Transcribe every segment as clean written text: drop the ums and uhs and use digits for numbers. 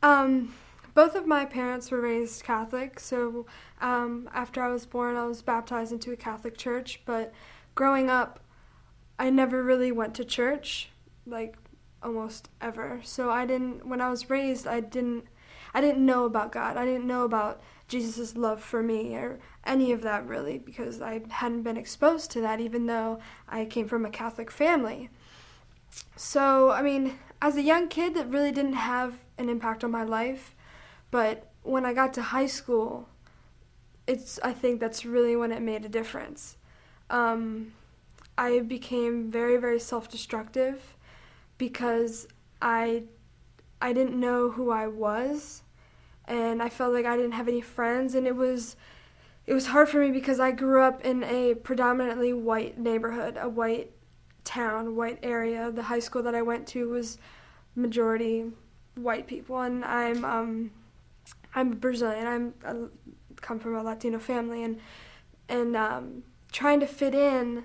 Um, Both of my parents were raised Catholic, so after I was born, I was baptized into a Catholic church. But growing up, I never really went to church, like almost ever. So I didn't. When I was raised, I didn't know about God. I didn't know about Jesus' love for me or any of that really, because I hadn't been exposed to that, even though I came from a Catholic family. So, I mean, as a young kid, it really didn't have an impact on my life. But when I got to high school, I think that's really when it made a difference. Um, I became very, very self-destructive because I I didn't know who I was, and I felt like I didn't have any friends, and it was hard for me because I grew up in a predominantly white neighborhood, a white town, white area. The high school that I went to was majority white people, and I'm Brazilian. I come from a Latino family, and trying to fit in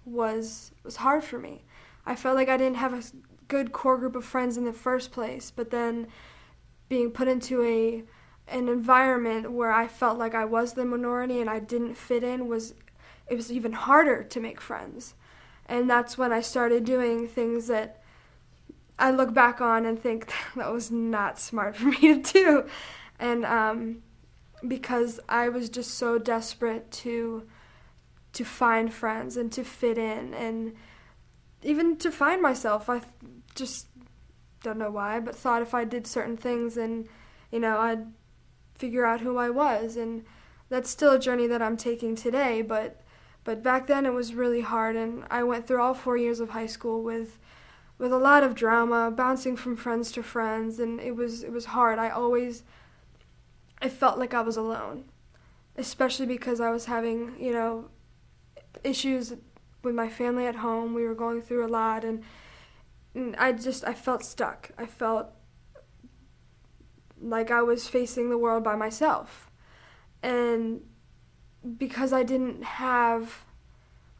was hard for me. I felt like I didn't have a good core group of friends in the first place, but then being put into a an environment where I felt like I was the minority and I didn't fit in was it was even harder to make friends. And that's when I started doing things that I look back on and think that was not smart for me to do. And because I was just so desperate to find friends and to fit in and even to find myself. I just don't know why, but thought if I did certain things and I'd figure out who I was, and that's still a journey that I'm taking today, but back then it was really hard, and I went through all 4 years of high school with a lot of drama, bouncing from friends to friends, and it was hard. I felt like I was alone, especially because I was having, issues with my family at home. We were going through a lot, and I felt stuck. I felt like I was facing the world by myself. And because I didn't have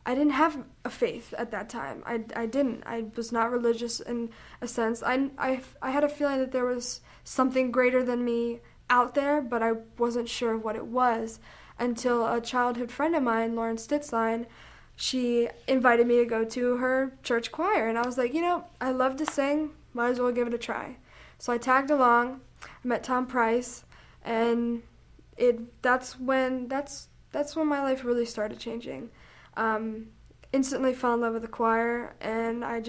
a faith at that time. I didn't. I was not religious in a sense. I had a feeling that there was something greater than me out there, but I wasn't sure what it was until a childhood friend of mine, Lauren Stitzline, she invited me to go to her church choir. And I was like, I love to sing. Might as well give it a try. So I tagged along. I met Tom Price, and that's when my life really started changing. Instantly fell in love with the choir, and I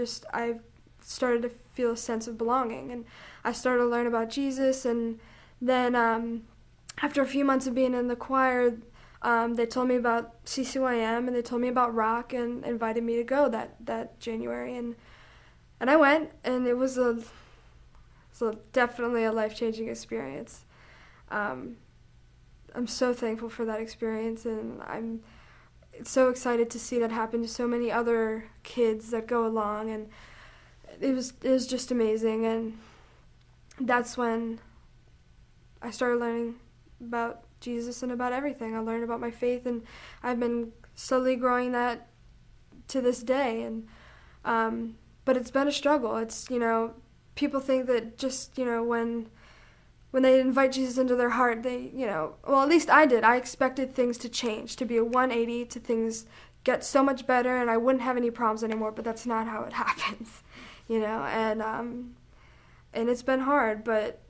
started to feel a sense of belonging, and I started to learn about Jesus. And then after a few months of being in the choir, they told me about CCYM, and they told me about rock, and invited me to go that January, and I went, and it was definitely a life-changing experience. I'm so thankful for that experience, and I'm so excited to see that happen to so many other kids that go along, and it was just amazing. And that's when I started learning about Jesus and about everything. I learned about my faith, and I've been slowly growing that to this day. And but it's been a struggle. It's people think that just when they invite Jesus into their heart, they, well, at least I did. I expected things to change, to be a 180, to things get so much better, and I wouldn't have any problems anymore, but that's not how it happens, and it's been hard, but,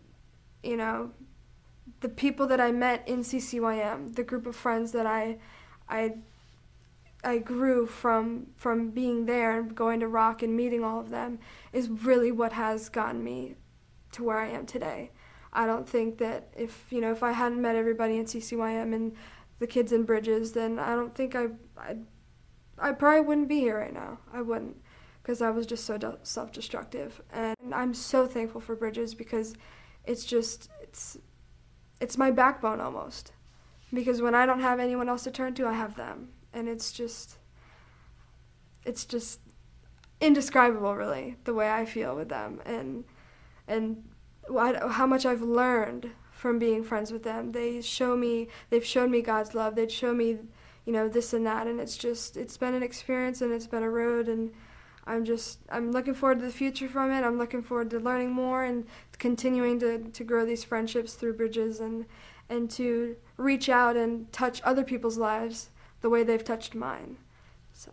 the people that I met in CCYM, the group of friends that I grew from being there and going to rock and meeting all of them is really what has gotten me to where I am today. I don't think that if I hadn't met everybody in CCYM and the kids in Bridges, then I don't think I probably wouldn't be here right now. I wouldn't, because I was just so self-destructive. And I'm so thankful for Bridges because it's my backbone almost. Because when I don't have anyone else to turn to, I have them, and it's just indescribable, really, the way I feel with them, and how much I've learned from being friends with them. They've shown me God's love. They'd show me, this and that, and it's been an experience, and it's been a road, and I'm looking forward to the future from it. I'm looking forward to learning more and continuing to grow these friendships through Bridges and to reach out and touch other people's lives the way they've touched mine. So.